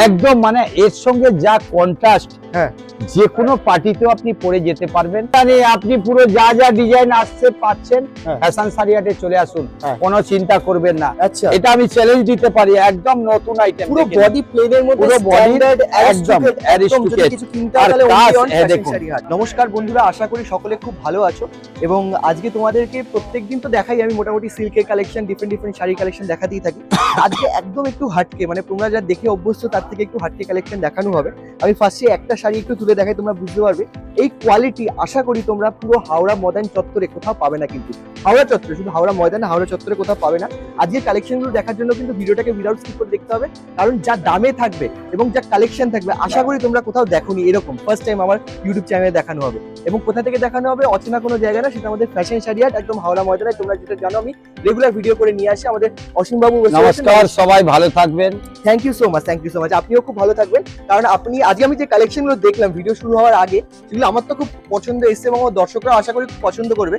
একদম মানে এর সঙ্গে যা কন্ট্রাস্ট, হ্যাঁ যে কোনো পার্টিতেও আপনি পরে যেতে পারবেন। মানে আপনি পুরো যা যা ডিজাইন আসছে পাচ্ছেন, হ্যাঁ। ফ্যাশন শাড়িয়াটে চলে আসুন, হ্যাঁ। কোনো চিন্তা করবেন না। আচ্ছা এটা আমি চ্যালেঞ্জ দিতে পারি, একদম নতুন আইটেম, পুরো বডি প্লেনের মধ্যে পুরো body স্ট্যান্ডার্ড একদম একদম যদি aristocrat। কিছু কিনতে আর তাহলে কাজ, only on হ্যাঁ, fashion দেখুন। শাড়ি হাট। নমস্কার বন্ধুরা, আশা করি সকলে খুব ভালো আছো এবং আজকে তোমাদেরকে প্রত্যেকদিন তো দেখাই আমি মোটামুটি সিল্কের কালেকশন, ডিফারেন্ট শাড়ি কালেকশন দেখাতেই থাকি। আজকে একদম একটু হাটকে, মানে তোমরা যা দেখে অভ্যস্ত তার থেকে একটু হাটকে কালেকশন দেখানো হবে। আমি ফার্স্টে একটা শাড়ি একটু তুলে দেখাই, তোমরা বুঝতে পারবে এই কোয়ালিটি আশা করি তোমরা পুরো হাওড়া ময়দান চত্বরে কোথাও পাবে না। কিন্তু হাওড়া চত্বরে, শুধু হাওড়া ময়দান, হাওড়া চত্বরে কোথাও পাবে না। আজকের কালেকশনগুলো দেখার জন্য কিন্তু ভিডিওটাকে উইদাউট স্কিপ করে দেখতে হবে, কারণ যা দামে থাকবে এবং যা কালেকশন থাকবে আশা করি তোমরা কোথাও দেখোনি এরকম। ফার্স্ট টাইম আমার ইউটিউব চ্যানেলে দেখানো হবে এবং কোথা থেকে দেখানো হবে অচেনা কোনো জায়গা না, সেটা আমাদের ফ্যাশন শাড়ি হাট, একদম হাওড়া ময়দানে। তোমরা যেটা জানো আমি রেগুলার ভিডিও করে নিয়ে আসি। আমাদের অসীম বাবু নমস্কার, সবাই ভালো থাকবেন। Thank you so much, thank you so much. আপনিও খুব ভালো থাকবেন, কারণ আপনি আজকে আমি যে কালেকশনগুলো দেখলাম ভিডিও শুরু হওয়ার আগে, সেগুলো আমার তো খুব পছন্দ এসেছে এবং আমার দর্শকরা আশা করি খুব পছন্দ করবে।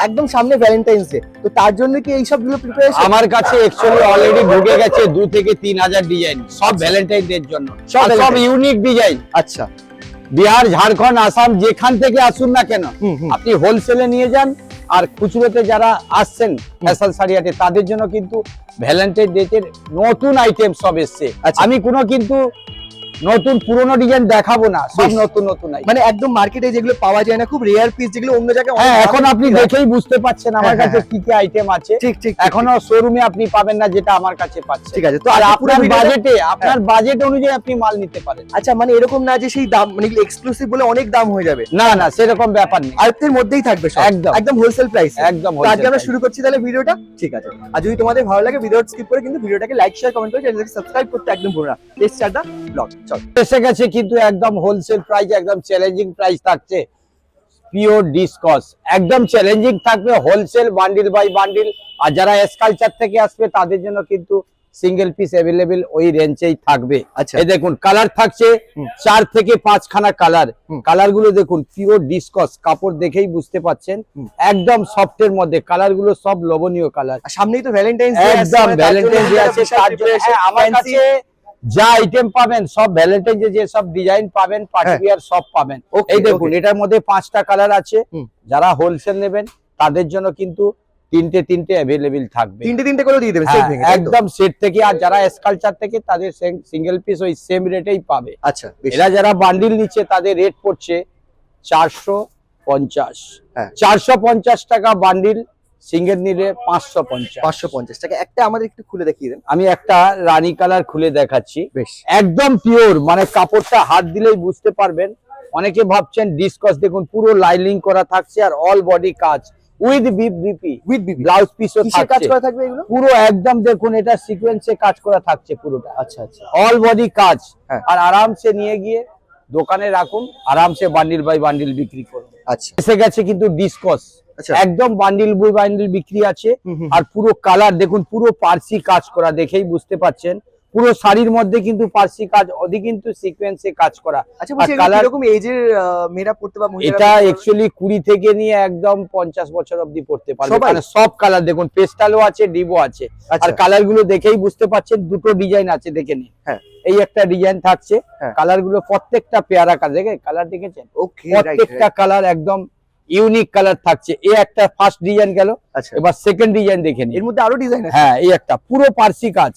একদম সামনে ভ্যালেন্টাইন্স ডে, তো তার জন্য কি এই সবগুলো প্রিপারেশন? আমার কাছে অ্যাকচুয়ালি অলরেডি ঢুকে গেছে 2 থেকে 3000 ডিজাইন, সব ভ্যালেন্টাইন ডে এর জন্য, সব Valentine। Unique design. আচ্ছা বিহার, ঝাড়খণ্ড, আসাম যেখান থেকে আসুন না কেন, হুম। আপনি হোলসেলে নিয়ে যান। আর খুচরোতে যারা আসছেন ফ্যাশন শাড়িয়াটে, তাদের জন্য কিন্তু ভ্যালেন্টাইন ডে এর নতুন আইটেম সব এসছে। আচ্ছা। আমি কোনো কিন্তু নতুন পুরনো ডিজাইন দেখাবো না, সব বেশ। নতুন নতুন আইটেম। মানে একদম মার্কেটে যেগুলো পাওয়া যায় না, খুব রেয়ার পিস, যেগুলো অন্য জায়গায় হ্যাঁ, অনেক এখন দামে আপনি বিক্রি হয়। দেখেই বুঝতে পাচ্ছেন আমার হ্যাঁ, কাছে হ্যাঁ। কি কি আইটেম আছে। ঠিক ঠিক এখনো শোরুমে আপনি পাবেন না যেটা আমার কাছে পাচ্ছেন। ঠিক আছে, তো আর আজকে পুরো আপনার ভিডিওটা- বাজেটে, আপনার বাজেট অনুযায়ী আপনি মাল নিতে পারেন। আচ্ছা, মানে এরকম না যে সেই দাম, মানে এক্সক্লুসিভ বলে অনেক দাম হয়ে যাবে, না না, সেরকম ব্যাপার নেই, আয়ত্তের মধ্যেই থাকবে সব, একদম একদম হোলসেল প্রাইস। একদম তো আজকে আমরা wholesale শুরু করছি তাহলে ভিডিওটা। ঠিক আছে, আর যদি তোমাদের ভালো লাগে ভিডিও স্কিপ করে কিন্তু ভিডিওটাকে লাইক শেয়ার কমেন্ট করে চ্যানেলটাকে সাবস্ক্রাইব করতে একদম ভুলো না। Let's start the blog. চল। price এসে গেছে, কিন্তু একদম হোলসেল প্রাইস, একদম চ্যালেঞ্জিং প্রাইস থাকছে। পিওর ডিসকস একদম চ্যালেঞ্জিং থাকবে, হোলসেল বান্ডিল বাই বান্ডিল। আর যারা এসকালচার থেকে আসবে তাদের জন্য কিন্তু সিঙ্গেল পিস অ্যাভেলেবেল ওই রেঞ্জেই থাকবে। আচ্ছা। এই দেখুন কালার থাকছে 4 থেকে 5 খানা কালার। কালার গুলো দেখুন, পিওর ডিসকস, কাপড় দেখেই বুঝতে পাচ্ছেন একদম সফটের মধ্যে। কালার গুলো সব লোভনীয় কালার। আর সামনেই তো ভ্যালেন্টাইন্স ডে, একদম ভ্যালেন্টাইন ডে আছে, তার জন্য হ্যাঁ, আমার কাছে যা আইটেম পাবেন সব ভ্যালেন্টাইন ডে, যে সব ডিজাইন পাবেন পার্টি ওয়্যার সব পাবেন। Okay, এই দেখুন okay. এটার মধ্যে 5টা কালার আছে। যারা হোলসেল নেবেন তাদের জন্য কিন্তু তিনটে অ্যাভেলেবেল থাকবে। তিনটে করে দিয়ে দেবে হ্যাঁ, সেট ভেঙে, তাই তো? একদম সেট থেকে। আর যারা এসকালচার থেকে তাদের সিঙ্গেল পিস ওই সেম রেটেই পাবে। আচ্ছা বেশ। এরা যারা বান্ডিল নিচ্ছে তাদের রেট পড়ছে 450। হ্যাঁ। 450 টাকা বান্ডিল, সিঙ্গেল নিলে 550। 550 টাকা। একটা আমাদের একটু খুলে দেখিয়ে দেন। আমি একটা রানী কালার খুলে দেখাচ্ছি, বেশ। একদম পিওর, মানে কাপড়টা হাত দিলেই বুঝতে পারবেন। অনেকে ভাবছেন ডিসকস, দেখুন পুরো লাইনিং করা থাকছে আর অল বডি কাজ with BP, with Bibi blouse পিসও কিসের কাজ থাকছে করা থাকবে এগুলো? পুরো একদম। দেখুন এটা সিকোয়েন্সে কাজ করা থাকছে পুরোটা, আচ্ছা আচ্ছা। অল বডি কাজ। হ্যাঁ। আর আরামসে নিয়ে গিয়ে দোকানে রাখুন, আরামসে বান্ডিল বাই বান্ডিল বিক্রি করুন। আচ্ছা এসে গেছে কিন্তু ডিসকস, আচ্ছা। একদম বান্ডিল বাই বান্ডিল বিক্রি আছে। আর পুরো কালার দেখুন, পুরো পার্সি কাজ করা, দেখেই বুঝতে পাচ্ছেন। পুরো শাড়ির মধ্যে কিন্তু পার্সি কাজ, ওদি কিন্তু সিকোয়েন্সে কাজ করা। আচ্ছা, বলছি এগুলো কালার, কিরকম এজের মেয়েরা পড়তে বা মহিলারা এটা পড়তে পারবে? অ্যাকচুয়ালি 20 থেকে নিয়ে একদম 50 বছর অবধি পড়তে পারবে। সবাই? মানে সব কালার দেখুন, পেস্টালও আছে, ডিবো আছে। আচ্ছা। আর কালার গুলো দেখেই বুঝতে পাচ্ছেন, দুটো ডিজাইন আছে, দেখে নিন। হ্যাঁ। এই একটা ডিজাইন থাকছে, হ্যাঁ। কালার গুলো প্রত্যেকটা পেয়ারা কালার, দেখে কালার দেখেছেন, ওকে, প্রত্যেকটা কালার একদম ইউনিক কালার থাকছে। এই একটা ফার্স্ট ডিজাইন গেল, আচ্ছা। এবার সেকেন্ড ডিজাইন দেখে নিন। এর মধ্যে আরো ডিজাইন আছে? হ্যাঁ, এই একটা পুরো পার্সি কাজ।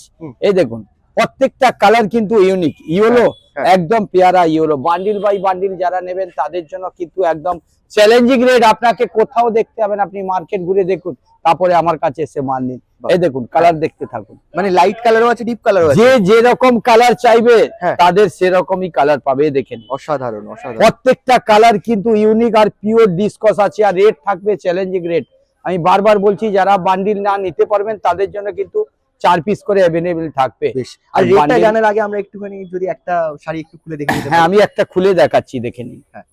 এই দেখুন প্রত্যেকটা কালার কিন্তু ইউনিক। ইয়েলো, হ্যাঁ। একদম পেয়ারা ইয়েলো। বান্ডিল বাই বান্ডিল যারা নেবেন তাদের জন্য কিন্তু একদম চ্যালেঞ্জিং রেট। আপনাকে কোথাও দেখতে হবে না, আপনি মার্কেট ঘুরে দেখুন, তারপরে আমার কাছে এসে মাল নিন। এই দেখুন কালার দেখতে থাকুন, মানে লাইট কালারও আছে, ডিপ কালারও আছে। যে যেরকম কালার চাইবে হ্যাঁ। তাদের সেরকমই কালার পাবে। দেখেন অসাধারণ অসাধারণ। প্রত্যেকটা কালার কিন্তু ইউনিক আর পিওর ডিসকস আছে। আর রেট থাকবে চ্যালেঞ্জিং রেট। আমি বারবার বলছি, যারা বান্ডিল না নিতে পারবেন তাদের জন্য কিন্তু 4 পিস করে অ্যাভেলেবেল থাকবে। বেশ। আর রেটটা bundle- জানার আগে আমরা একটুখানি যদি একটা শাড়ি একটু খুলে দেখে নিতে হ্যাঁ, পারি। আমি একটা খুলে দেখাচ্ছি, দেখে নিন। হ্যাঁ।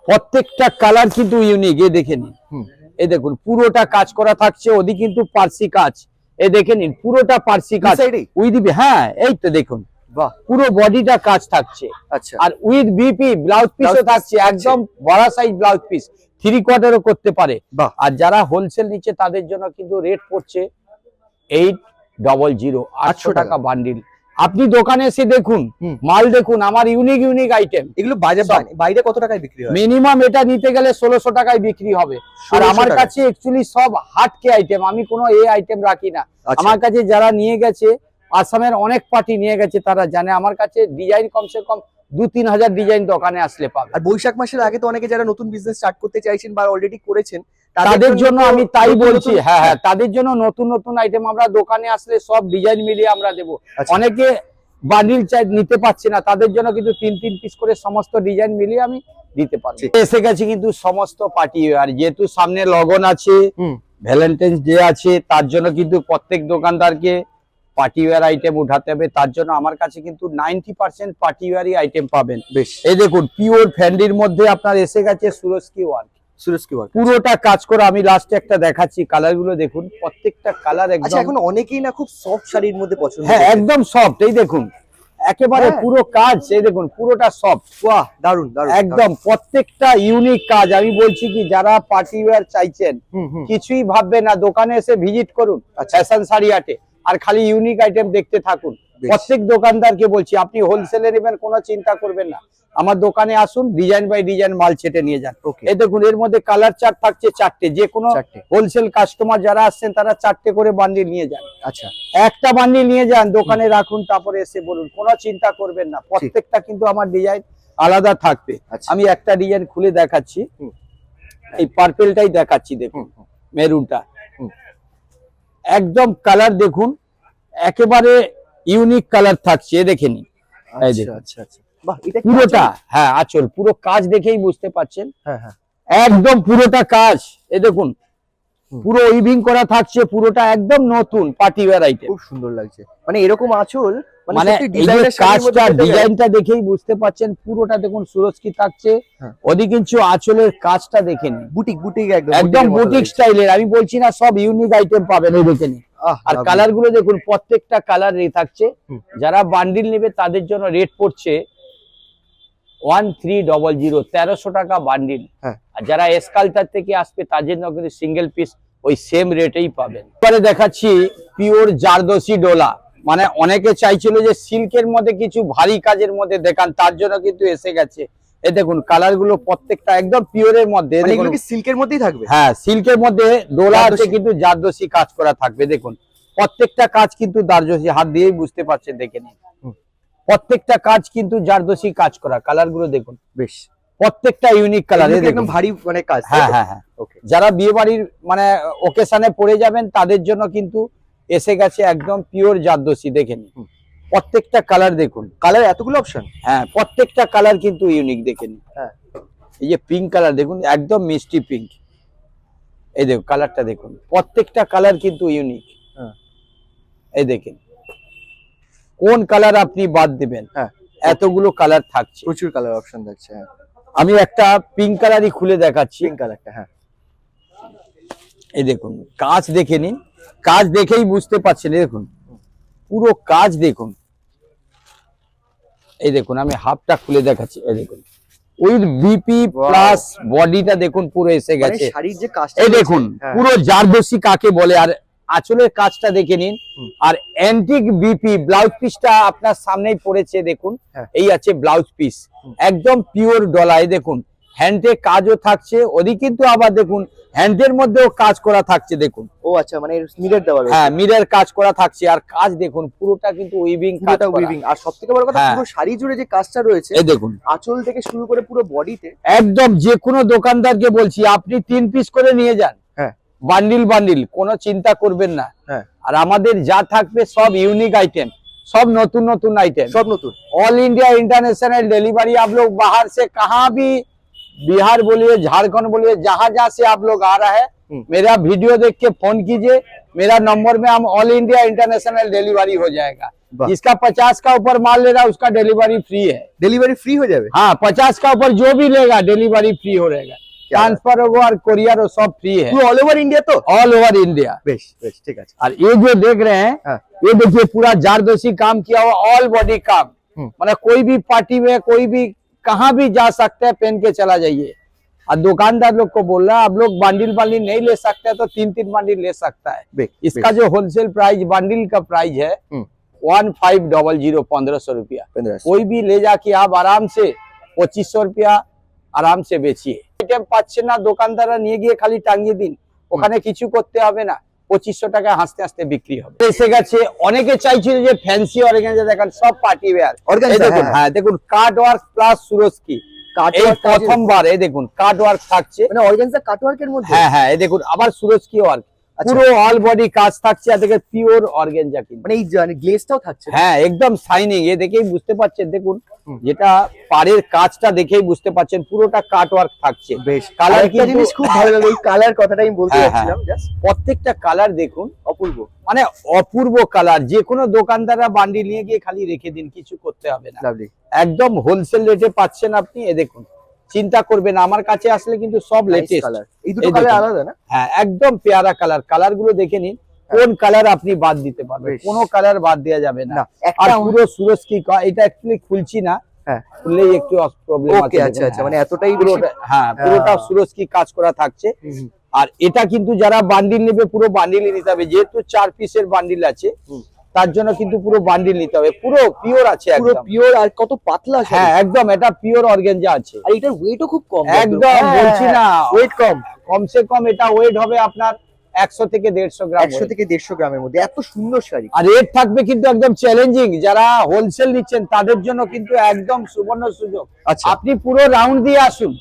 প্রত্যেকটা কালার কিন্তু ইউনিক, এই দেখে নিন। এই দেখুন পুরোটা কাজ করা থাকছে, ওদি কিন্তু পার্সি কাজ। এই দেখে নিন পুরোটা পার্সি কাজ সাইডেই? উইথ, হ্যাঁ এই তো দেখুন বাহ। পুরো বডিটা কাজ থাকছে। আচ্ছা। আর উইথ বিপি ব্লাউজ Blouse পিসও piece থাকছে, একদম বড় সাইজ ব্লাউজ পিস, 3/4ও করতে পারে। বাহ। আর যারা হোলসেল নিচ্ছে তাদের জন্য কিন্তু রেট পড়ছে 800, 800 টাকা বান্ডিল। আপনি দোকানে এসে দেখুন, মাল দেখুন, আমার ইউনিক ইউনিক আইটেম। এগুলো বাইরে কত টাকায় বিক্রি হয়? মিনিমাম এটা নিতে গেলে 1600 টাকায় বিক্রি হবে। আর 1600 আমার টাকায়? কাছে অ্যাকচুয়ালি সব হাটকে আইটেম, আমি কোনো আইটেম রাখি না। আচ্ছা। আমার কাছে যারা নিয়ে গেছে, আসামের অনেক পার্টি নিয়ে গেছে, তারা জানে আমার কাছে ডিজাইন কমসে কম 2-3 হাজার ডিজাইন দোকানে আসলে পাবে। আর বৈশাখ মাসের আগে তো অনেকে যারা নতুন বিজনেস স্টার্ট করতে চাইছেন বা অলরেডি করেছেন, তাদের জন্য তো আমি তাই নতুন বলছি, নতুন- হ্যাঁ হ্যাঁ, তাদের জন্য নতুন নতুন আইটেম আমরা দোকানে আসলে সব ডিজাইন মিলিয়ে আমরা দেবো। আচ্ছা। অনেকে বান্ডিল চাই নিতে পারছে না, তাদের জন্য কিন্তু 3 পিস করে সমস্ত ডিজাইন মিলিয়ে আমি দিতে পারি। ঠিক। এসে গেছে কিন্তু সমস্ত পার্টি আর যেহেতু সামনে লগন আছে, হুম। ভ্যালেন্টাইন্স ডে আছে, তার জন্য কিন্তু প্রত্যেক দোকানদারকে পার্টি ওয়্যার আইটেম উঠাতে হবে। তার জন্য আমার কাছে কিন্তু 90% পার্টি ওয়্যারই আইটেম পাবেন। বেশ। এই দেখুন পিওর ফ্যান্ডির মধ্যে আপনার এসে গেছে সুরস্কি ওয়ার্ক, সুরেশ কি ওয়ার্ক। পুরোটা কাজ করা। আমি লাস্টে একটা দেখাচ্ছি, কালার গুলো দেখুন, প্রত্যেকটা কালার আচ্ছা, একদম, এখন অনেকেই না খুব সফট শাড়ির মধ্যে পছন্দ হ্যাঁ করে। একদম সফট। এই দেখুন একেবারে হ্যাঁ। পুরো কাজ, এই দেখুন পুরোটা সফট, বাহ, দারুন দারুন একদম প্রত্যেকটা ইউনিক কাজ। আমি বলছি কি যারা পার্টি ওয়্যার চাইছেন, হুম। কিছুই ভাববে না, দোকানে এসে ভিজিট করুন আচ্ছা। ফ্যাশন শাড়ি হাটে, আর খালি ইউনিক আইটেম দেখতে থাকুন। বেশ। প্রত্যেক দোকানদারকে বলছি, আপনি হোলসেলে নেবেন কোনো চিন্তা করবেন না, আমার দোকানে আসুন, ডিজাইন বাই ডিজাইন মাল ছেটে নিয়ে যান। ওকে। এই দেখুন এর মধ্যে কালার চার্ট থাকছে 4টে, যে কোনো 4টে। হোলসেল কাস্টমার যারা আসছেন তারা 4টে করে বান্ডিল নিয়ে যান। আচ্ছা। একটা বান্ডিল নিয়ে যান, দোকানে রাখুন, তারপরে এসে বলুন, কোনো চিন্তা করবেন না। প্রত্যেকটা কিন্তু আমার ডিজাইন আলাদা থাকবে। আচ্ছা। আমি একটা ডিজাইন খুলে দেখাচ্ছি, হুম। এই পার্পেলটাই দেখাচ্ছি, দেখুন মেরুনটা, হুম। একদম কালার দেখুন, একেবারে ইউনিক কালার থাকছে, দেখে নিন। এই আচ্ছা দেখুন আচ্ছা আচ্ছা, বাহ, এটা কি পুরোটা, আঁচল? হ্যাঁ আঁচল, পুরো কাজ দেখেই বুঝতে পারছেন, হ্যাঁ হ্যাঁ। একদম পুরোটা কাজ। এই দেখুন হুম। পুরো উইভিং করা থাকছে, পুরোটা একদম নতুন পার্টি ওয়্যার আইটেম। খুব সুন্দর লাগছে, মানে এরকম আঁচল, মানে সত্যি এই যে ডিজাইনের শাড়ির মধ্যে কাজটা, পেতে গেলে- ডিজাইনটা দেখেই বুঝতে পারছেন, পুরোটা দেখুন সুরজকি থাকছে। হ্যাঁ। ওদিকে কিন্তু আঁচলের কাজটা দেখে নিন, বুটিক বুটিক একদম একদম বুটিকের মতো বুটিক লাগছে। স্টাইলের। আমি বলছি না, সব ইউনিক আইটেম পাবেন, এই দেখে নিন। আর দারুণ। কালার গুলো দেখুন, প্রত্যেকটা কালার থাকছে। হুম। যারা বান্ডিল নেবে তাদের জন্য রেট পড়ছে 1300, 1300 টাকা বান্ডিল। হ্যাঁ। আর যারা এসকালচার থেকে আসবে তার জন্য কিন্তু সিঙ্গেল পিস ওই সেম রেটেই পাবেন। এবারে দেখাচ্ছি পিওর জারদোসি ডোলা, মানে অনেকে চাইছিল যে সিল্কের মধ্যে কিছু ভারী কাজের মধ্যে দেখান, তার জন্য কিন্তু এসে গেছে। এই দেখুন কালার গুলো প্রত্যেকটা একদম পিওরের মধ্যে, মানে দেখুন। এগুলো কি সিল্কের মধ্যেই থাকবে? হ্যাঁ সিল্কের মধ্যে ডোলা আছে, জারদোসি। কিন্তু জারদোসি কাজ করা থাকবে। দেখুন প্রত্যেকটা কাজ কিন্তু জারদোসি, হাত দিয়েই বুঝতে পারছেন, দেখে নিন। হুম। প্রত্যেকটা কাজ কিন্তু জারদোসি কাজ করা। কালার গুলো দেখুন, বেশ। প্রত্যেকটা ইউনিক কালার। এগুলো কি একদম ভারী মানে কাজ? হ্যাঁ হ্যাঁ হ্যাঁ, ওকে। যারা বিয়ে বাড়ির মানে ওকেশনে পড়ে যাবেন তাদের জন্য কিন্তু এসে গেছে একদম পিওর জারদোসি, দেখে নিন। হুম। প্রত্যেকটা কালার দেখুন, কালার এতগুলো অপশন? হ্যাঁ প্রত্যেকটা কালার কিন্তু ইউনিক, দেখে নিন। হ্যাঁ। এই যে পিঙ্ক কালার দেখুন, একদম মিষ্টি পিঙ্ক। এই দেখুন কালারটা দেখুন, প্রত্যেকটা কালার কিন্তু ইউনিক। হ্যাঁ। এই দেখেন কোন কালার আপনি বাদ দিবেন, হ্যাঁ। এতগুলো কালার থাকছে। প্রচুর কালার অপশন থাকছে। হ্যাঁ। আমি একটা পিঙ্ক কালারই খুলে দেখাচ্ছি, পিঙ্ক কালারটা। হ্যাঁ। এই দেখুন কাজ দেখে নিন, কাজ দেখেই বুঝতে পারছেন। এই দেখুন পুরো কাজ দেখুন, এই দেখুন আমি হাফটা খুলে দেখাচ্ছি। এই দেখুন উইথ বিপি প্লাস বডিটা দেখুন পুরো এসে মানে গেছে। শাড়ির যে কাজটা এই রয়েছে- দেখুন হ্যাঁ। পুরো জারদোসি কাকে বলে, আর আঁচলের কাজটা দেখে নিন। হুম। আর অ্যান্টিক বিপি ব্লাউজ পিসটা আপনার সামনেই পড়েছে, দেখুন। হ্যাঁ। এই আছে ব্লাউজ পিস, হুম। একদম পিওর ডলায়। দেখুন হ্যান্ডে কাজও থাকছে, ওদিকে কিন্তু আবার দেখুন হ্যান্ডের মধ্যেও কাজ করা থাকছে, দেখুন। ও আচ্ছা, মানে মিরর দেওয়া রয়েছে। হ্যাঁ মিরর কাজ করা থাকছে, আর কাজ দেখুন পুরোটা কিন্তু উইভিং কাজ পুরোটা করা। উইভিং। আর সবথেকে বড় কথা, হ্যাঁ। পুরো শাড়ি জুড়ে যে কাজটা রয়েছে, এই দেখুন আঁচল থেকে শুরু করে পুরো বডিতে। একদম যে কোনো দোকানদারকে বলছি, আপনি 3 পিস করে নিয়ে যান, হ্যাঁ। বান্ডিল বান্ডিল, কোনো চিন্তা করবেন না। হ্যাঁ। আর আমাদের যা থাকবে সব ইউনিক आइटम, सब नतून नतून आइटम, সব নতুন। All India international delivery. आप लोग बाहर से कहाँ भी, बिहार बोलिए, झारखंड बोलिए, जहां जहां से आप लोग आ रहा है, मेरा वीडियो देख के फोन कीजिए, मेरा नंबर में हम ऑल इंडिया इंटरनेशनल डिलीवरी हो जाएगा। वाह। जिसका 50 का ऊपर माल ले रहा है उसका डिलीवरी फ्री है। ডেলিভারি ফ্রি হয়ে যাবে? हाँ 50 का ऊपर जो भी लेगा डिलीवरी फ्री हो रहेगा, ट्रांसफर होगा और कोरियर हो, सब फ्री है, পুরো অল ওভার ইন্ডিয়া তো? All over India. বেশ বেশ, ঠিক আছে। और ये जो देख रहे हैं, हाँ। ये देखिए पूरा जारदोसी काम किया हुआ, ऑल बॉडी काम। मतलब कोई भी पार्टी में, कोई भी कहाँ भी जा सकते हैं, पहन के चला जाइए। और दुकानदार लोग को बोल रहा है, आप लोग बांडिल बांडिल नहीं ले सकते तो 3-3 बांडिल ले सकता है। বেশ, इसका जो होलसेल प्राइस बांडिल का प्राइस है, 1500 1500 रुपया 1500 कोई भी ले जाके आप आराम से 2500 रुपया আরাম সে বেচিয়ে আইটেম পাচ্ছেন না দোকানদাররা নিয়ে গিয়ে খালি টাঙিয়ে দিন ওখানে কিছু করতে হবে না 2500 টাকা হাসতে হাসতে বিক্রি হবে এসে গেছে অনেকে চাইছিল যে ফ্যান্সি অর্গানজা দেখেন সব পার্টি ওয়্যার দেখুন হ্যাঁ দেখুন কাট ওয়ার্ক প্লাস সুরস্কি এই প্রথমবার এই দেখুন কাট ওয়ার্ক থাকছে মানে অর্গানজা কাট ওয়ার্কের মধ্যে হ্যাঁ হ্যাঁ এই দেখুন আবার সুরস্কি ওয়ার্ক পুরো অল বডি কাজ থাকছে আর দেখেন পিওর অর্গানজা কিন্তু মানে এই গ্লেজটাও থাকছে হ্যাঁ একদম শাইনিং এ দেখেই বুঝতে পারছেন দেখুন যেটা পাড়ের কাজটা দেখেই বুঝতে পারছেন পুরোটা কাট ওয়ার্ক থাকছে বেশ কালার একটা জিনিস খুব ভালো লাগে এই কালার কথাটা আমি বলতে যাচ্ছিলাম জাস্ট প্রত্যেকটা কালার দেখুন অপূর্ব মানে অপূর্ব কালার যে কোনো দোকানদাররা বান্ডিল নিয়ে গিয়ে খালি রেখে দিন কিছু করতে হবে না লাভলি একদম হোলসেল রেটে পাচ্ছেন আপনি এ দেখুন চিন্তা করবেন আমার কাছে আসলে কিন্তু সব লেটেস্ট কালার এই দুটো কালার আলাদা না হ্যাঁ একদম পেয়ারা কালার কালার গুলো দেখে নিন কোন কালার আপনি বাদ দিতে পারবেন কোনো কালার বাদ দেওয়া যাবে না আর পুরো সুরস্কি এটা অ্যাকচুয়ালি খুলছি না হ্যাঁ খুললেই একটু প্রবলেম আছে ওকে আচ্ছা আচ্ছা মানে এতটাই পুরোটা হ্যাঁ পুরোটা সুরস্কি কাজ করা থাকছে আর এটা কিন্তু যারা বান্ডিল নেবে পুরো বান্ডিলই নিতে হবে যেহেতু 4 পিসের বান্ডিল আছে তার জন্য কিন্তু পুরো বান্ডিল নিতে হবে পুরো পিওর আছে পুরো একদম পিওর আর কত পাতলা হ্যাঁ একদম এটা পিওর অর্গানজা আছে আর এটার ওয়েটও খুব কম একদম বলছি না ওয়েট কম কমসে কম এটা ওয়েট হবে আপনার 100 থেকে 150 গ্রাম 100 থেকে 150 গ্রামের মধ্যে এত সুন্দর শাড়ি আর রেট থাকবে কিন্তু একদম চ্যালেঞ্জিং যারা হোলসেল নিচ্ছেন তাদের জন্য কিন্তু একদম সুবর্ণ সুযোগ আচ্ছা আপনি পুরো রাউন্ড দিয়ে আসুন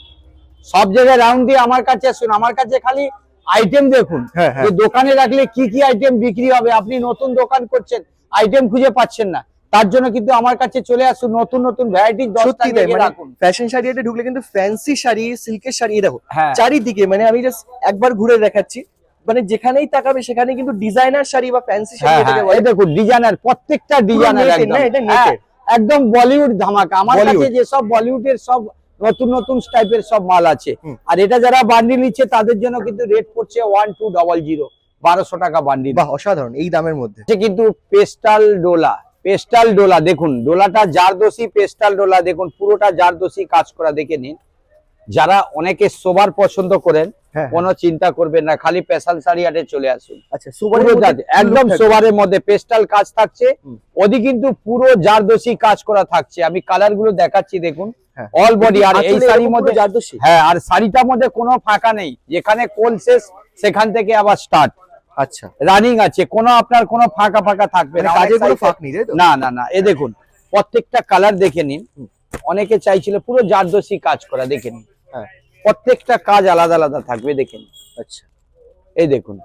সব জায়গায় রাউন্ড দিয়ে আমার কাছে আসুন আমার কাছে খালি আইটেম দেখুন যে দোকানে রাখলে কি কি আইটেম বিক্রি হবে আপনি নতুন দোকান করছেন আইটেম খুঁজে পাচ্ছেন না তার জন্য কিন্তু আমার কাছে চলে আসুন নতুন নতুন ভ্যারাইটি 10টা নিয়ে রাখুন ফ্যাশন শাড়িতে ঢুকলে কিন্তু ফ্যান্সি শাড়ি সিল্কের শাড়ি দেখো হ্যাঁ চারিদিকে মানে আমি জাস্ট একবার ঘুরে দেখাচ্ছি মানে যেখানেই তাকাবে সেখানে কিন্তু ডিজাইনার শাড়ি বা ফ্যান্সি শাড়ি এটাকে বলে এই দেখুন ডিজাইনার প্রত্যেকটা ডিজাইনার একদম এটা নেটেড একদম বলিউড ধামাকা আমার কাছে যে সব বলিউডের সব নতুন নতুন টাইপের সব মাল আছে আর এটা যারা বান্ডিল নিচ্ছে তাদের জন্য কিন্তু রেট পড়ছে 1200 1200 টাকা বান্ডিল বাহ অসাধারণ এই দামের মধ্যে কিন্তু পেস্টাল ডোলা দেখুন ডোলাটা জারদোসি পেস্টাল ডোলা দেখুন পুরোটা জারদোসি কাজ করা দেখে নিন যারা অনেকে সোবার পছন্দ করেন কোনো চিন্তা করবেন না খালি স্পেশাল শাড়ি হাটে চলে আসুন আচ্ছা সোবারের মধ্যে একদম সোবারের মধ্যে পেস্টাল কাজ থাকছে ওদি কিন্তু পুরো জারদোসি কাজ করা থাকছে আমি কালার গুলো দেখাচ্ছি দেখুন অল বডি আর এই শাড়ির মধ্যে জারদোসি হ্যাঁ আর শাড়িটার মধ্যে কোনো ফাঁকা নেই যেখানে কোল শেষ সেখান থেকে আবার স্টার্ট আচ্ছা রানিং আছে কোনো আপনার কোনো ফাঁকা ফাঁকা থাকবে না কাজে কোনো ফাঁক নেই তাই তো না না না এই দেখুন প্রত্যেকটা কালার দেখে নিন অনেকে চাইছিল পুরো জারদোসি কাজ করা দেখে নিন হ্যাঁ প্রত্যেকটা কাজ আলাদা আলাদা থাকবে দেখে নিন আচ্ছা এই দেখুন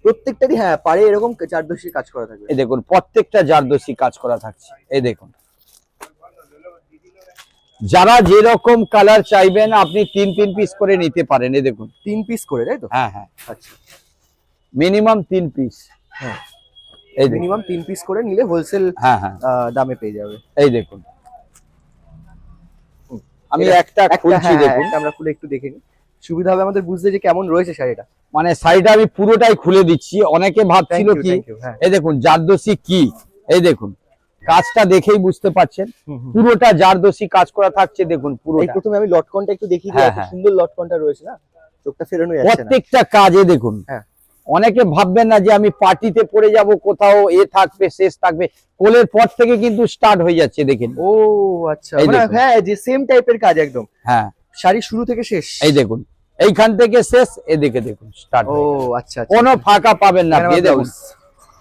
প্রত্যেকটারই হ্যাঁ পারে এরকম জারদোসি কাজ করা থাকবে এই দেখুন প্রত্যেকটা জারদোসি কাজ করা থাকছে এই দেখুন যারা যেরকম কালার চাইবেন আপনি 3 পিস করে নিতে পারেন এই দেখুন 3 পিস করে তাই তো হ্যাঁ হ্যাঁ আচ্ছা মিনিমাম 3 পিস হ্যাঁ এই মিনিমাম 3 পিস করে নিলে হোলসেল হ্যাঁ হ্যাঁ দামে পেয়ে যাবে এই দেখুন আমি একটা খুলছি দেখুন আমরা খুলে একটু দেখে নিই সুবিধা হবে আমাদের বুঝতে যে কেমন রয়েছে শাড়িটা মানে শাড়িটা আমি পুরোটাই খুলে দিচ্ছি অনেকে ভাবছিল কি এই দেখুন জারদোসি কি এই দেখুন কাজটা দেখেই বুঝতে পারছেন পুরোটা জারদোসি কাজ করা থাকছে দেখুন পুরোটা এই প্রথমে আমি লটকনটা একটু দেখি যে এত সুন্দর লটকনটা রয়েছে না চোখটা ফেরানো যাচ্ছে না প্রত্যেকটা কাজে দেখুন হ্যাঁ অনেকে ভাববেন না যে আমি পার্টিতে পরে যাব কোথাও এ থাকবে শেষ থাকবে কোলের পর থেকে কিন্তু স্টার্ট হয়ে যাচ্ছে দেখেন ও আচ্ছা মানে হ্যাঁ যে সেম টাইপের কাজ একদম হ্যাঁ শাড়ি শুরু থেকে শেষ এই দেখুন এইখান থেকে শেষ এদিকে দেখুন স্টার্ট ও আচ্ছা কোনো ফাঁকা পাবেন না এই দেখুন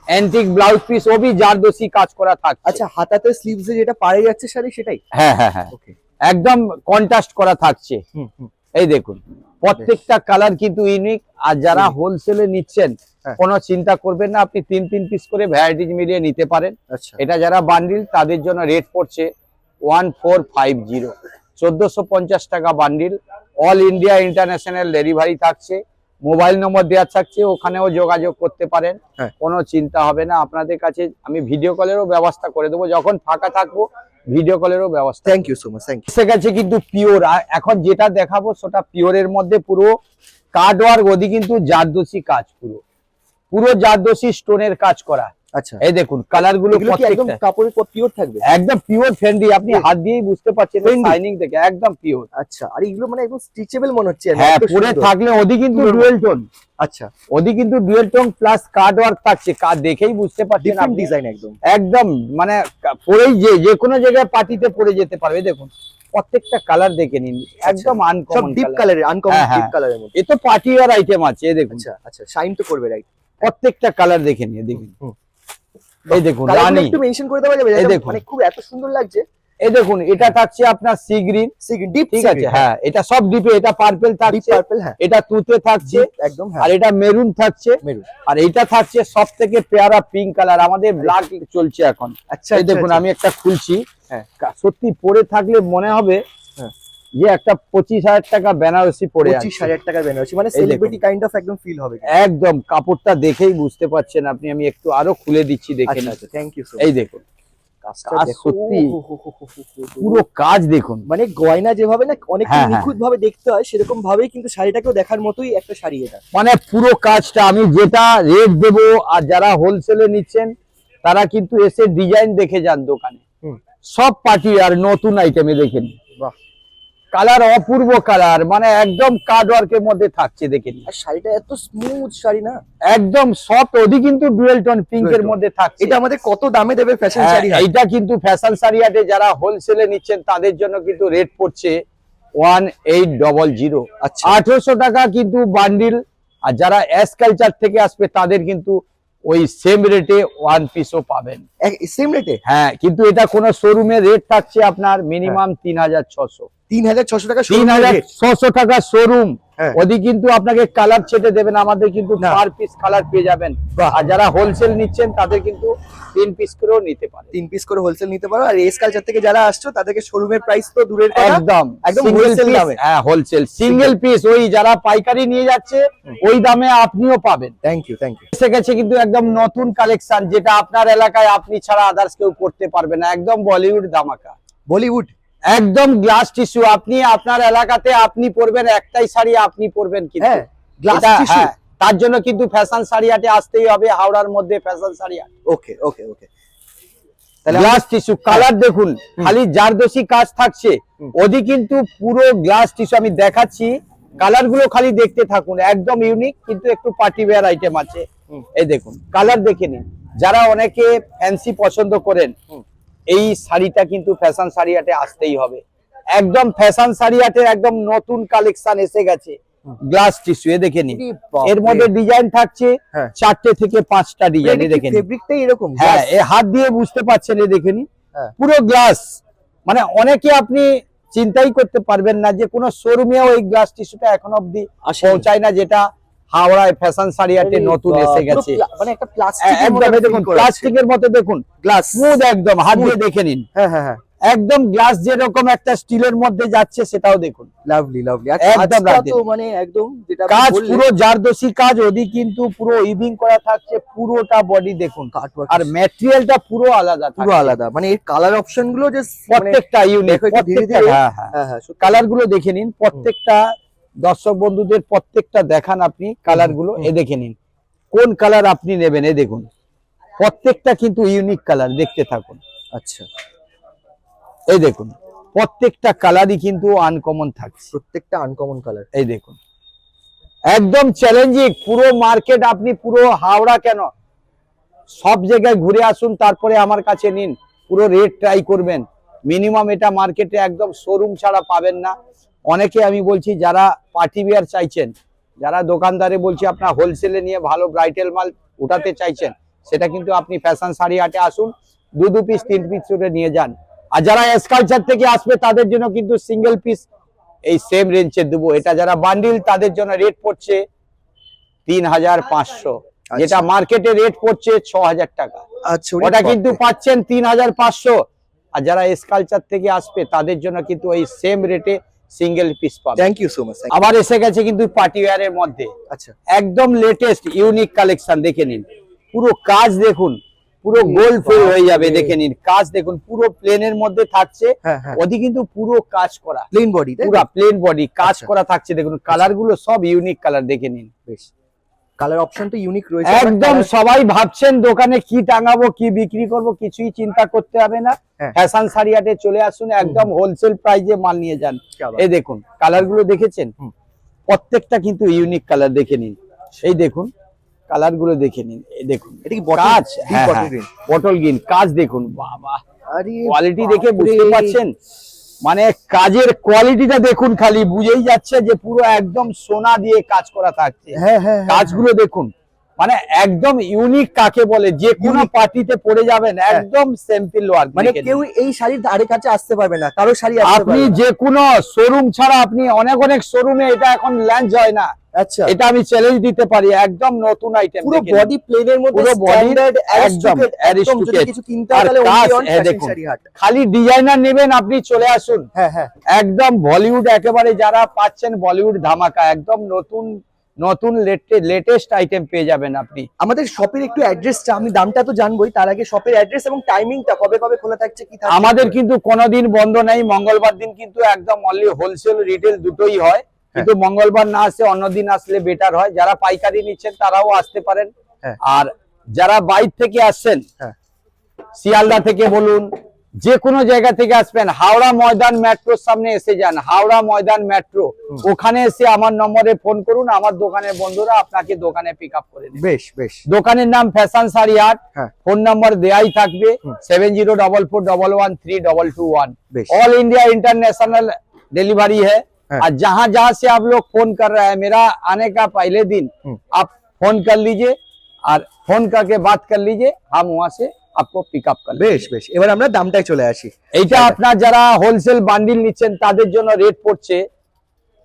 অ্যান্টিক ব্লাউজ পিস ও भी জারদোসি কাজ করা থাকছে আচ্ছা হাতাতে স্লিভসে যেটা পাড়ে যাচ্ছে শাড়ি সেটাই হ্যাঁ হ্যাঁ হ্যাঁ ওকে একদম কন্ট্রাস্ট করা থাকছে এই দেখুন প্রত্যেকটা কালার কিন্তু ইউনিক আর যারা হোলসেলে নিচ্ছেন কোনো চিন্তা করবেন না আপনি 3 পিস করে ভ্যারাইটিজ মিলিয়ে নিতে পারেন আচ্ছা এটা যারা বান্ডিল তাদের জন্য রেট পড়ছে 1450 1450 টাকা bundle all India international delivery থাকছে মোবাইল নম্বর দেওয়া থাকছে ওখানেও যোগাযোগ করতে পারেন কোনো চিন্তা হবে না আপনাদের কাছে আমি ভিডিও কলেরও ব্যবস্থা করে দেবো যখন ফাঁকা থাকবো ভিডিও কলেরও ব্যবস্থা thank you so much thank you এসে গেছে কিন্তু পিওর আর এখন যেটা দেখাবো সেটা পিওরের মধ্যে পুরো কার্ড ওয়ার্ক ওদি কিন্তু জারদোসি কাজ পুরো জারদোসি স্টোনের কাজ করা আচ্ছা, এই দেখুন কালার গুলো এগুলো কি একদম প্রত্যেকটা কাপড়ের পিওর থাকবে? একদম পিওর ফেন্ডি, আপনি Yes. হাত দিয়েই বুঝতে পারছেন Fendi? শাইনিং দেখে একদম পিওর। আচ্ছা, আর এগুলো মানে একদম স্টিচেবল মনে হচ্ছে, হ্যাঁ এত পরে সুন্দর। থাকলে ওদি কিন্তু সুন্দর। ডুয়েল টোন, আচ্ছা, dual tone plus card work থাকছে, কার্ড দেখেই বুঝতে পারছেন ডিফারেন্ট আপনি। ডিজাইন একদম। একদম মানে পরেই যে কোনো জায়গায় পার্টিতে পরে যেতে পারবে। দেখুন প্রত্যেকটা কালার দেখে নিন, একদম সব আনকমন ডিপ কালারের, আনকমন হ্যাঁ, ডিপ হ্যাঁ। কালারের মধ্যে। এ তো পার্টি ওয়্যার আইটেম আছে, এই দেখুন আচ্ছা আচ্ছা, শাইন তো করবে, রাইট? প্রত্যেকটা কালার দেখে নিয়ে দেখুন। হুম। এই দেখুন কালারগুলো রানী, একটু মেনশন করে দেওয়া যাবে? এই এটা দেখুন। মানে খুব এত সুন্দর লাগছে। এই দেখুন এটা থাকছে আপনার সি গ্রিন, ডিপ, ঠিক আছে, হ্যাঁ এটা সব ডিপে, এটা পার্পল ডিপ থাকছে, পার্পল, হ্যাঁ এটা তুতে থাকছে, deep একদম, হ্যাঁ আর এটা মেরুন থাকছে, মেরুন। আর এইটা থাকছে সব থেকে পেয়ারা পিঙ্ক কালার, আমাদের ব্ল্যাক চলছে এখন। আচ্ছা, এই দেখুন আমি একটা খুলছি, হ্যাঁ। সত্যি পরে থাকলে মনে হবে হ্যাঁ। যে একটা 25,000 টাকা বেনারসি পরে আছে। 25,000 টাকার বেনারসি, মানে এই দেখুন। সেলিব্রিটি কাইন্ড অফ একদম ফিল হবে। একদম কাপড়টা দেখেই বুঝতে পারছেন আপনি, আমি একটু আরো খুলে দিচ্ছি দেখে আচ্ছা নিন। আচ্ছা, থ্যাংক ইউ সো এই দেখুন কাজটা কাজ দেখো, সত্যি পুরো পুরো কাজ দেখুন। মানে গয়না যেভাবে না অনেক হ্যাঁ, হ্যাঁ। নিখুঁত ভাবে দেখতে হয়, সেরকম ভাবেই কিন্তু শাড়িটাকেও দেখার মতোই একটা শাড়ি এটা। মানে পুরো কাজটা আমি যেটা রেট দেবো, আর যারা হোলসেলে নিচ্ছেন তারা কিন্তু এসে ডিজাইন দেখে যান দোকানে। হুম। সব পার্টি আর নতুন আইটেমে দেখেন, বাহ, কালার অপূর্ব কালার, মানে একদম কার্ড ওয়ার্কের মধ্যে থাকছে দেখেন, আর শাড়িটা এত স্মুথ শাড়ি না, একদম সফট, ওদি কিন্তু ডুয়েল টোন পিঙ্কের Dual tone। মধ্যে থাকছে। এটা আমাদের কত দামে দেবে ফ্যাশন হ্যাঁ, শাড়ি? এইটা কিন্তু ফ্যাশন শাড়ি হাটে যারা হোলসেলে নিচ্ছেন তাদের জন্য কিন্তু রেট পড়ছে 1800। আচ্ছা, 1800 টাকা কিন্তু বান্ডিল, আর যারা এস কালচার থেকে আসবে তাদের কিন্তু ওই সেম রেটে ওয়ান পিসও পাবেন। সেম রেটে? হ্যাঁ কিন্তু এটা কোন শোরুমে রেট থাকছে আপনার মিনিমাম 3600, 3600 টাকা। 3600 টাকা শোরুম। হ্যাঁ। ওদি কিন্তু আপনাকে কালার ছেটে দেবেন, আমাদের কিন্তু না। পার পিস কালার পেয়ে যাবেন। বাহ। আর যারা হোলসেল নিচ্ছেন তাদের কিন্তু 3 পিস করেও নিতে পারে। 3 পিস করে হোলসেল নিতে পারো। আর এস কালচার থেকে যারা আসছো তাদেরকে শোরুমের প্রাইস তো দূরের কথা, একদম একদম সিঙ্গেল wholesale পিস, দামে। হ্যাঁ হোলসেল সিঙ্গেল পিস, ওই যারা পাইকারি নিয়ে যাচ্ছে ওই দামে আপনিও পাবেন। Thank you thank you. এসে গেছে কিন্তু একদম নতুন কালেকশন, যেটা আপনার এলাকায় আপনি ছাড়া আদার্স কেউ করতে পারবে না, একদম বলিউড ধামাকা, বলিউড একদম গ্লাস টিস্যু। আপনি আপনার এলাকাতে আপনি পরবেন একটাই শাড়ি, আপনি পরবেন কিন্তু হ্যাঁ, গ্লাস এটা, টিস্যু। হ্যাঁ, তার জন্য কিন্তু ফ্যাশন শাড়ি হাটে আসতেই হবে, হাওড়ার মধ্যে ফ্যাশন শাড়ি হাট। ওকে ওকে ওকে, তাহলে গ্লাস টিস্যু কালার দেখুন, খালি জারদোসি কাজ থাকছে, হুম। ওদি কিন্তু পুরো গ্লাস টিস্যু। আমি দেখাচ্ছি কালার গুলো, খালি দেখতে থাকুন, একদম ইউনিক কিন্তু একটু পার্টি ওয়্যার আইটেম আছে। হুম। এই দেখুন কালার দেখে নিন, যারা অনেকে ফ্যান্সি পছন্দ করেন হুম। এই শাড়িটা কিন্তু ফ্যাশন শাড়ি হাটে আসতেই হবে। একদম ফ্যাশন শাড়ি হাটে একদম নতুন কালেকশন এসে গেছে, গ্লাস টিস্যু। এ দেখে নিন, এর মধ্যে ডিজাইন থাকছে হ্যাঁ। 4 থেকে 5টা ডিজাইন। দেখে নিন, ফেব্রিকটাই এরকম। হ্যাঁ এ হাত দিয়ে বুঝতে পারছেন, এ দেখে নিন হ্যাঁ। পুরো গ্লাস। মানে অনেকে আপনি চিন্তাই করতে পারবেন না যে কোনো শোরুমেও এই গ্লাস টিস্যুটা এখন অব্দি পৌঁছায় না, যেটা হাওড়ায় ফ্যাশন শাড়ি হাটে নতুন এসে গেছে। মানে একটা প্লাস্টিক, একদম দেখুন প্লাস্টিকের মতো, দেখুন গ্লাস স্মুথ একদম, হাত দিয়ে দেখে নিন, হ্যাঁ হ্যাঁ হ্যাঁ, একদম গ্লাস যেরকম একটা স্টিলের মধ্যে যাচ্ছে সেটাও দেখুন, লাভলি লাভলি। আর একদম কাজটা রাতে। তো মানে একদম যেটা আপনি কাজ বললেন, পুরো জারদোসি কাজ, ওদি কিন্তু পুরো উইভিং করা থাকছে, পুরোটা বডি দেখুন, কাটওয়ার্ক আর ম্যাটেরিয়ালটা পুরো আলাদা পুরো থাকছে। আলাদা। মানে এর কালার অপশন গুলো যে প্রত্যেকটা ইউনিক, দেখো একটু ধীরে ধীরে। হ্যাঁ হ্যাঁ হ্যাঁ হ্যাঁ, কালার গুলো দেখে নিন, প্রত্যেকটা দর্শক বন্ধুদের প্রত্যেকটা দেখান আপনি কালার গুলো। এ দেখে নিন কোন কালার আপনি নেবেন, এ দেখুন প্রত্যেকটা কিন্তু ইউনিক কালার, দেখতে থাকুন। আচ্ছা, এই দেখুন প্রত্যেকটা কালারই কিন্তু আনকমন থাকছে, প্রত্যেকটা আনকমন কালার। এই দেখুন একদম চ্যালেঞ্জিং। পুরো মার্কেট, আপনি পুরো হাওড়া কেন সব জায়গায় ঘুরে আসুন, তারপরে আমার কাছে নিন, পুরো রেট ট্রাই করবেন। মিনিমাম এটা মার্কেটে একদম শোরুম ছাড়া পাবেন না। অনেকে আমি বলছি যারা পার্টি ওয়্যার চাইছেন, যারা দোকানদারে বলছি আপনার হোলসেলে নিয়ে ভালো ব্রাইডাল মাল উঠাতে চাইছেন, সেটা কিন্তু আপনি ফ্যাশন শাড়ি হাটে আসুন, 2 পিস 3 পিস করে নিয়ে যান। আর যারা এসকালচার থেকে আসবে তাদের জন্য কিন্তু সিঙ্গেল পিস এই সেম রেঞ্জে দেবো। এটা যারা বান্ডিল তাদের জন্য রেট পড়ছে 3500, যেটা মার্কেটে রেট পড়ছে 6000 টাকা। আচ্ছা, ওটা কিন্তু পাচ্ছেন 3500। আর যারা এসকালচার থেকে আসবে তাদের জন্য কিন্তু এই সেম রেটে সিঙ্গেল পিস পাবে। Thank you so much. আবার এসে গেছে কিন্তু পার্টি ওয়্যারের মধ্যে আচ্ছা, একদম লেটেস্ট ইউনিক কালেকশন, দেখে নিন পুরো কাজ দেখুন, পুরো গোল্ড ফিল হয়ে যাবে। দেখে নিন কাজ দেখুন, পুরো প্লেনের মধ্যে থাকছে, হ্যাঁ হ্যাঁ, ওদি কিন্তু পুরো কাজ করা, প্লেন বডি, পুরো প্লেন বডি কাজ আচ্ছা। করা থাকছে। দেখুন কালার গুলো সব ইউনিক কালার, দেখে নিন বেশ, কালার অপশন তো ইউনিক রয়েছে একদম সবাই ভাবছেন দোকানে কি টাঙাবো কি বিক্রি করব কিছুই চিন্তা করতে হবে না। হ্যাঁ। ফ্যাশন শাড়ি হাটে চলে আসুন, একদম হোলসেল প্রাইসে মাল নিয়ে যান। এই দেখুন কালার গুলো দেখেছেন, প্রত্যেকটা কিন্তু ইউনিক কালার, দেখে নিন। এই দেখুন কালার গুলো দেখে নিন, এই দেখুন এটা কি কাজ, বটল গ্রিন? বটল গ্রিন কাজ দেখুন, বাবা আরে কোয়ালিটি দেখে বাপরে। বুঝতে পারছেন, মানে কাজের কোয়ালিটিটা দেখুন, খালি বুঝেই যাচ্ছে যে পুরো একদম সোনা দিয়ে কাজ করা থাকছে। হ্যাঁ হ্যাঁ কাজগুলো দেখুন, মানে একদম ইউনিক কাকে বলে, যে কোনো পার্টিতে পরে যাবেন একদম সিম্পল ওয়ার্ক। মানে কেউ এই শাড়ির ধারে কাছে আসতে পারবে না, কারো শাড়ি আসতে আপনি পারবে না। যে কোনো শোরুম ছাড়া, আপনি অনেক অনেক শোরুমে এটা এখন লঞ্চ হয় না, আচ্ছা, এটা আমি চ্যালেঞ্জ দিতে পারি, একদম নতুন আইটেম। পুরো বডি প্লেনের মধ্যে পুরো body স্ট্যান্ডার্ড একদম একদম, যদি aristocrat। কিছু কিনতে আর হয় তাহলে কাজ, only on fashion দেখুন শাড়ি হাট। খালি ডিজাইনার নেবেন আপনি চলে আসুন, হ্যাঁ হ্যাঁ একদম বলিউড একেবারে যারা পাচ্ছেন বলিউড ধামাকা, একদম নতুন নতুন লেটেস্ট আইটেম পেয়ে যাবেন আপনি। আমাদের শপের একটু অ্যাড্রেসটা, আমি দামটা তো জানবোই, তার আগে শপের অ্যাড্রেস এবং টাইমিংটা, কবে কবে খোলা থাকছে কি থাকছে? আমাদের কিন্তু কোনোদিন বন্ধ নেই, মঙ্গলবার দিন কিন্তু একদম অনলি হোলসেল রিটেল দুটোই হয়, কিন্তু মঙ্গলবার না আসে অন্য দিন আসলে বেটার হয়। যারা পাইকারি নিচ্ছেন তারাও আসতে পারেন, হ্যাঁ। আর যারা বাইরে থেকে আসছেন, হ্যাঁ। শিয়ালদা থেকে বলুন, যে কোনো জায়গা থেকে আসবেন, হাওড়া ময়দান মেট্রোর সামনে এসে যান, হাওড়া ময়দান মেট্রো, ওখানে এসে আমার নম্বরে ফোন করুন, আমার দোকানের বন্ধুরা আপনাকে দোকানে পিক আপ করে দেবে। বেশ বেশ। দোকানের নাম ফ্যাশন শাড়ি হাট, হ্যাঁ। फोन नंबर देई থাকবে 7044113221। বেশ। ऑल इंडिया इंटरनेशनल डिलीवरी है। हाँ। और जहां जहां से आप लोग फोन कर रहे हैं, मेरा आने का पहले दिन आप फोन कर लीजिए और फोन करके बात कर लीजिए, हम वहां से आपको पिक अप कर বেশ বেশ, এবার আমরা দামটায় চলে আসি। এইটা আপনার যারা হোলসেল বান্ডিল নিচ্ছেন তাদের জন্য রেট পড়ছে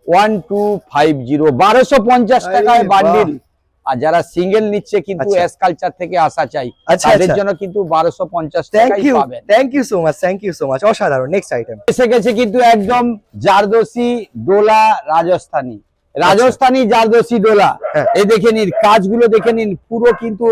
1250, 1250 টাকায় আরে বান্ডিল। বাহ। আর যারা সিঙ্গেল নিচ্ছে কিন্তু আচ্ছা। এস কালচার থেকে আসা চাই, আচ্ছা, তাদের আচ্ছা। জন্য কিন্তু 1250 থ্যাংক টাকায় ইউ, পাবেন। Thank you so much, thank you so much, অসাধারণ। নেক্সট আইটেম এসে গেছে কিন্তু একদম জারদোসি ডোলা রাজস্থানী, রাজস্থানী জারদোসি ডোলা। হ্যাঁ। এই দেখে নিন কাজগুলো, দেখে নিন পুরো কিন্তু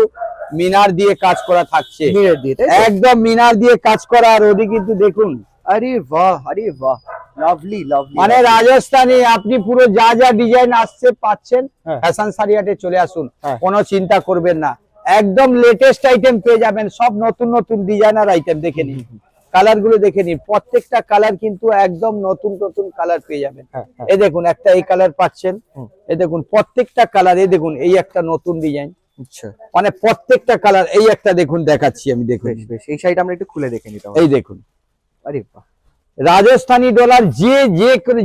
মিনার দিয়ে কাজ করা থাকছে, মিরর দিয়ে, তাই তো? একদম মিনার দিয়ে কাজ করা। আর ওদিকে কিন্তু দেখুন, আরে বাহ, আরে বাহ, লাভলি লাভলি। মানে রাজস্থানী আপনি পুরো যা যা ডিজাইন আসছে পাচ্ছেন, হ্যাঁ। ফ্যাশন শাড়ি হাটে চলে আসুন, হ্যাঁ। কোনো চিন্তা করবেন না, একদম লেটেস্ট আইটেম পেয়ে যাবেন, সব নতুন নতুন ডিজাইনার আইটেম। দেখে নিন কালার গুলো, দেখে নিন প্রত্যেকটা কালার কিন্তু একদম নতুন নতুন কালার পেয়ে যাবেন। হ্যাঁ, হ্যাঁ। এই দেখুন একটা এই কালার পাচ্ছেন, এই দেখুন প্রত্যেকটা কালার, এই দেখুন এই একটা নতুন ডিজাইন, আচ্ছা, মানে প্রত্যেকটা কালার। এই একটা দেখুন দেখাচ্ছি আমি, দেখুন বেশ বেশ, এই শাড়িটা আমরা একটু খুলে দেখে নিতাম। এই দেখুন আরে বাহ, রাজস্থানী ডলার,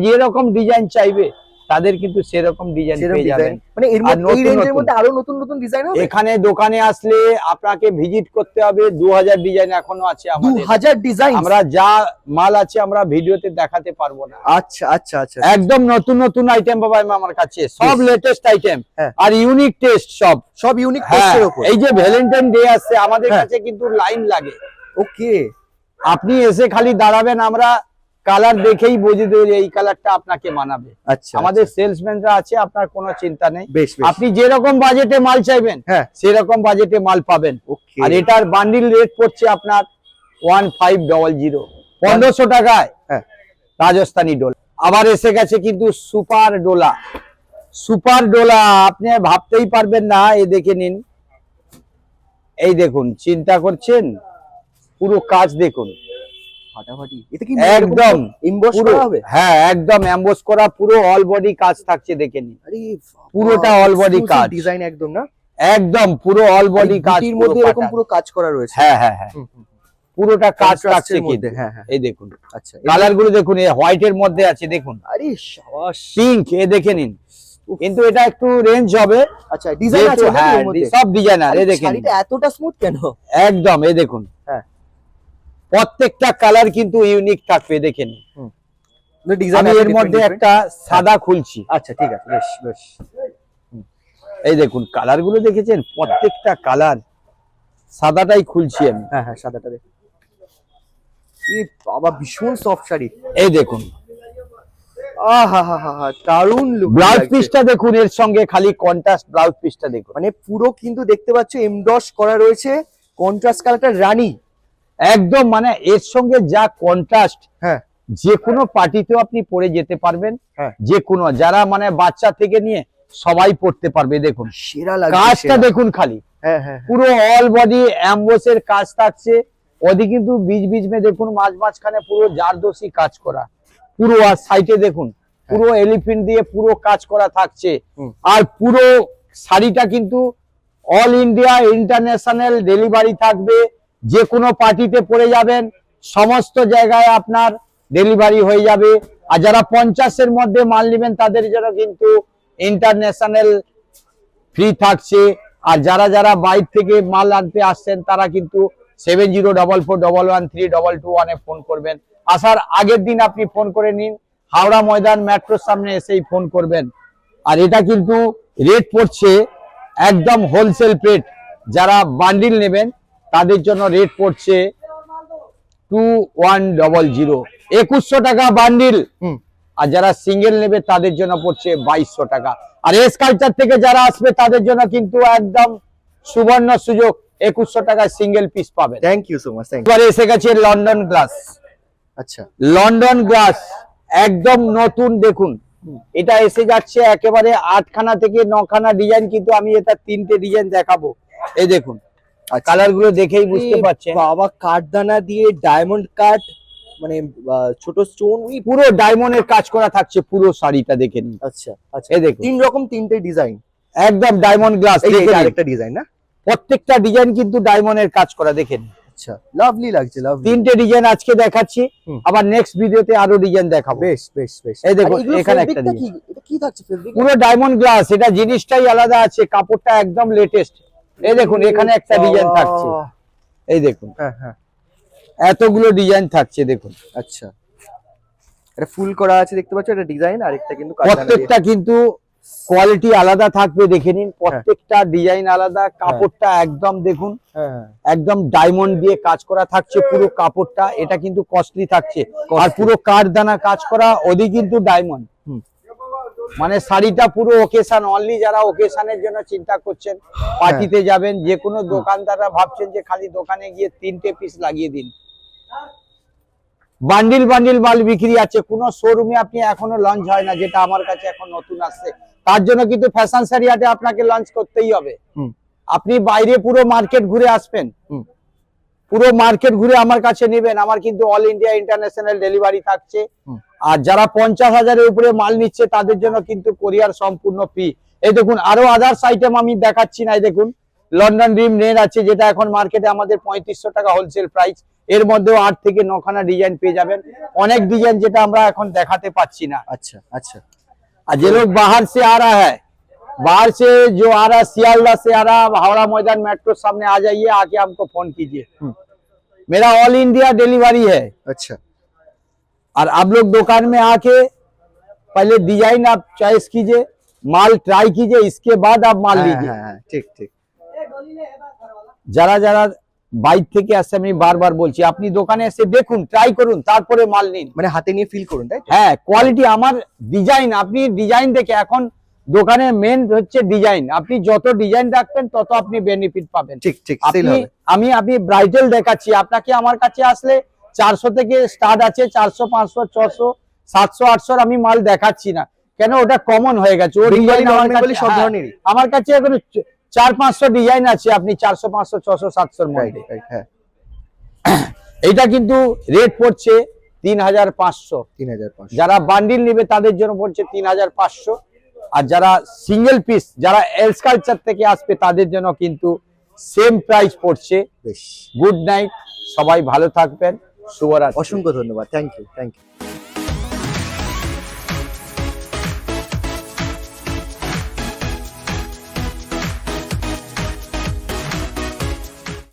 যে রকম ডিজাইন চাইবে তাদের কিন্তু সেরকম ডিজাইন সেরকম পেয়ে যাবেন। ডিজাইন, মানে এর আর মধ্যে এই নতুন রেঞ্জের নতুন। মধ্যে আরো নতুন নতুন ডিজাইন হবে। এখানে দোকানে আসলে আপনাকে ভিজিট করতে হবে, 2000 ডিজাইন এখনো আছে আমাদের। 2000 ডিজাইন? আমরা যা মাল আছে আমরা ভিডিওতে দেখাতে পারবো না। আচ্ছা আচ্ছা আচ্ছা, একদম নতুন নতুন আইটেম পাবে আমার কাছে, সব Yes. লেটেস্ট আইটেম হ্যাঁ। আর ইউনিক টেস্ট সব। সব ইউনিক হ্যাঁ, টেস্টের উপর। এই যে ভ্যালেন্টাইন ডে আসছে আমাদের হ্যাঁ। কাছে কিন্তু লাইন লাগে। ওকে, আপনি এসে খালি দাঁড়াবেন, আমরা কালার দেখেই বুঝে দেবো যে এই কালারটা আপনাকে মানাবে। আচ্ছা, আমাদের সেলসম্যানরা আছে, আপনার কোনো চিন্তা নেই। বেশ বেশ। আপনি যেরকম বাজেটে মাল চাইবেন হ্যাঁ, সেরকম বাজেটে মাল পাবেন। ওকে। আর এটার বান্ডিল রেট পড়ছে আপনার 1500, 1500 টাকায় হ্যাঁ, রাজস্থানী ডোলা। আবার এসে গেছে কিন্তু সুপার ডোলা, সুপার ডোলা আপনি ভাবতেই পারবেন না। এই দেখে নিন, এই দেখুন চিন্তা করছেন, পুরো কাজ দেখুন ফাটাফাটি। এটা কি একদম ইমবস পুরো, করা হবে? হ্যাঁ একদম এমবোস করা, পুরো অল বডি কাজ থাকছে। দেখে নিন আরে পুরোটা all body কাজ। ডিজাইন একদম না, একদম পুরো অল বডি কাজ, বুটির পুরো মধ্যে এরকম পাটা। পুরো কাজ করা রয়েছে। হ্যাঁ হ্যাঁ হ্যাঁ, হুম, হুম, হুম। পুরোটা কাজ Contrast থাকছে এর মধ্যে, কিন্তু। হ্যাঁ হ্যাঁ। এই দেখুন আচ্ছা, কালার গুলো দেখুন, হোয়াইট এর মধ্যে আছে দেখুন, আরে সাবাস। পিঙ্ক, এ দেখে নিন। কিন্তু এটা একটু রেঞ্জ হবে, আচ্ছা, ডিজাইন যেহেতু আছে নাকি হ্যাঁ এর মধ্যে? সব ডিজাইনার। আরে এই দেখেন শাড়িটা এতটা স্মুথ কেন? একদম, এই দেখুন হ্যাঁ, প্রত্যেকটা কালার কিন্তু ইউনিক থাকবে। দেখেন ডিজাইন আমি এর মধ্যে একটা সাদা খুলছি, আচ্ছা ঠিক আছে, বেশ বেশ। এই দেখুন কালার গুলো দেখেছেন, প্রত্যেকটা কালার। সাদাটাই খুলছি আমি, হ্যাঁ হ্যাঁ, সাদাটা দেখ। এই বাবা, ভীষণ সফট শাড়ি। এই দেখুন আহা হা হা হা, দারুণ লুক। ব্লাউজ পিসটা দেখুন, এর সঙ্গে খালি কন্ট্রাস্ট ব্লাউজ পিসটা দেখুন, মানে পুরো কিন্তু দেখতে পাচ্ছ এমডস করা রয়েছে, কন্ট্রাস্ট কালারটা রানী একদম, মানে এর সঙ্গে যা কন্ট্রাস্ট, হ্যাঁ যে কোনো পার্টিতেও আপনি পরে যেতে পারবেন। হ্যাঁ। যে কোনো, যারা মানে বাচ্চা থেকে নিয়ে সবাই পড়তে পারবে। দেখুন সেরা লাগছে, কাজটা সেরা। দেখুন খালি, হ্যাঁ হ্যাঁ পুরো অল বডি অ্যাম্বোসের কাজ থাকছে। ওদি কিন্তু বীজ বীজ মে দেখুন মাঝখানে পুরো জারদোসি কাজ করা, পুরো আর সাইডে দেখুন পুরো এলিফ্যান্ট দিয়ে পুরো কাজ করা থাকছে। হুম। আর পুরো শাড়িটা কিন্তু অল ইন্ডিয়া ইন্টারন্যাশনাল ডেলিভারি থাকবে। যে কোনো পার্টিতে পরে যাবেন, সমস্ত জায়গায় আপনার ডেলিভারি হয়ে যাবে। আর যারা 50-এর মধ্যে মাল নেবেন তাদের জন্য কিন্তু ইন্টারন্যাশনাল ফ্রি থাকছে। আর যারা যারা বাইরে থেকে মাল আনতে আসছেন তারা কিন্তু 7044411322 ফোন করবেন। আসার আগের দিন আপনি ফোন করে নিন, হাওড়া ময়দান মেট্রোর সামনে এসেই ফোন করবেন। আর এটা কিন্তু রেট পড়ছে একদম হোলসেল রেট। যারা বান্ডিল নেবেন তাদের জন্য রেট পড়ছে 2100, 2100 টাকা বান্ডিল। হুম। আর যারা সিঙ্গেল নেবে তাদের জন্য পড়ছে 2200 টাকা। আর এস কালচার থেকে যারা আসবে তাদের জন্য কিন্তু একদম সুবর্ণ সুযোগ, 2100 টাকায় সিঙ্গেল পিস পাবেন। Thank you so much, thank you. এবারে এসে গেছে লন্ডন গ্লাস। আচ্ছা, লন্ডন গ্লাস একদম নতুন। দেখুন এটা এসে যাচ্ছে একেবারে 8খানা থেকে 9খানা ডিজাইন, কিন্তু আমি এটা 3টে ডিজাইন দেখাবো। এই দেখুন কালার গুলো দেখেই বুঝতে পারছেন। বাবা কাঠদানা দিয়ে ডায়মন্ড কাট, মানে ছোট স্টোন। পুরো ডায়মন্ডের কাজ করা থাকছে পুরো শাড়িটা, দেখে নিন। আচ্ছা আচ্ছা, এই দেখুন 3 রকম 3টে ডিজাইন। একদম ডায়মন্ড গ্লাস। এই যে আরেকটা ডিজাইন না, প্রত্যেকটা ডিজাইন কিন্তু ডায়মন্ডের কাজ করা, দেখেন। আচ্ছা, লাভলি লাগছে, লাভলি। 3টে ডিজাইন আজকে দেখাচ্ছি, হুম। আবার নেক্সট ভিডিওতে আরো ডিজাইন দেখাবো। বেশ বেশ বেশ। এই দেখুন, আর এগুলো এখানে একটা fabricটা ডিজাইন। এটা কি থাকছে ফেব্রিক? পুরো ডায়মন্ড গ্লাস, এটা জিনিসটাই আলাদা আছে, কাপড়টা একদম লেটেস্ট। এই দেখুন এখানে একটা ডিজাইন থাকছে, এই দেখুন হ্যাঁ হ্যাঁ, এতগুলো ডিজাইন থাকছে দেখুন। আচ্ছা। এটা ফুল করা আছে দেখতে পাচ্ছ, এটা ডিজাইন। আর একটা কিন্তু কাঠদানা দিয়ে। প্রত্যেকটা কিন্তু কোয়ালিটি আলাদা থাকবে, দেখে নিন। প্রত্যেকটা ডিজাইন আলাদা, কাপড়টা একদম দেখুন হ্যাঁ হ্যাঁ, একদম ডায়মন্ড দিয়ে কাজ করা থাকছে পুরো কাপড়টা। এটা কিন্তু কস্টলি থাকছে। আর পুরো কাঠদানা কাজ করা, ওদি কিন্তু ডায়মন্ড। হুম। মানে শাড়িটা পুরো ওকেশন অনলি। যারা ওকেশনের জন্য চিন্তা করছেন, পার্টিতে যাবেন, যে কোনো দোকানদাররা ভাবছেন যে খালি দোকানে গিয়ে 3টে পিস লাগিয়ে দিন, বান্ডিল বান্ডিল মাল বিক্রি আছে। কোনো শোরুমে আপনি এখনো লঞ্চ হয় না, যেটা আমার কাছে এখন নতুন আসছে। তার জন্য কিন্তু ফ্যাশন শাড়িয়াতে আপনাকে লঞ্চ করতেই হবে। হুম। আপনি বাইরে পুরো মার্কেট ঘুরে আসবেন, হুম। পুরো মার্কেট ঘুরে আমার কাছে নেবেন। আমার কিন্তু অল ইন্ডিয়া ইন্টারন্যাশনাল ডেলিভারি থাকছে। হুম। আর যারা 50,000-এর উপরে মাল নিচ্ছে তাদের জন্য কিন্তু কোরিয়ার সম্পূর্ণ ফ্রি। এই দেখুন আরো আদার্স আইটেম আমি দেখাচ্ছি না। এই দেখুন লন্ডন রিম নেট আছে, যেটা এখন মার্কেটে আমাদের 3500 টাকা হোলসেল প্রাইস। এর মধ্যেও 8 থেকে 9খানা ডিজাইন পেয়ে যাবেন। অনেক ডিজাইন যেটা আমরা এখন দেখাতে পাচ্ছি না। আচ্ছা আচ্ছা। और जो लोग बाहर से आ रहा है, बाहर से जो आ रहा है, सियालदा से आ रहा, हावड़ा मैदान मेट्रो सामने आ जाइए, आके हमको फोन कीजिए। मेरा ऑल इंडिया डिलीवरी है। अच्छा। और आप लोग दुकान में आके पहले डिजाइन आप चॉइस कीजिए, माल ट्राई कीजिए, इसके बाद आप माल लीजिए। হ্যাঁ, ঠিক ঠিক। যারা যারা বাইরে থেকে আসছে, আমি বারবার বলছি আপনি দোকানে এসে দেখুন, ট্রাই করুন, তারপরে মাল নিন। মানে হাতে নিয়ে ফিল করুন, তাই তো? হ্যাঁ, কোয়ালিটি আমার ডিজাইন, আপনি ডিজাইন দেখে, এখন দোকানে মেন হচ্ছে ডিজাইন। আপনি যত ডিজাইন রাখবেন তত আপনি বেনিফিট পাবেন। ঠিক ঠিক, সেল আপনি হবে। আমি ব্রাইডাল দেখাচ্ছি আপনাকে। আমার কাছে আসলে 400 থেকে স্টার্ট আছে, 400, 500, 600, 700, 800 আমি মাল দেখাচ্ছি না, কেন ওটা কমন হয়ে গেছে। ও ডিজাইন আমার কাছে সব ধরনেরই আমার কাছে এখন 400-500 ডিজাইন আছে। আপনি 400, 500, 600, 700 এর মধ্যে। হ্যাঁ, এটা কিন্তু রেট পড়ছে 3500। 3500। যারা বান্ডিল নেবে তাদের জন্য পড়ছে 3500। আর যারা সিঙ্গেল পিস, যারা এলস কালচার থেকে আসবে তাদের জন্য কিন্তু সেম প্রাইস পড়ছে। বেশ, গুড নাইট, সবাই ভালো থাকবেন, শুভরাত্রি। অসংখ্য ধন্যবাদ, থ্যাংক ইউ, থ্যাংক ইউ।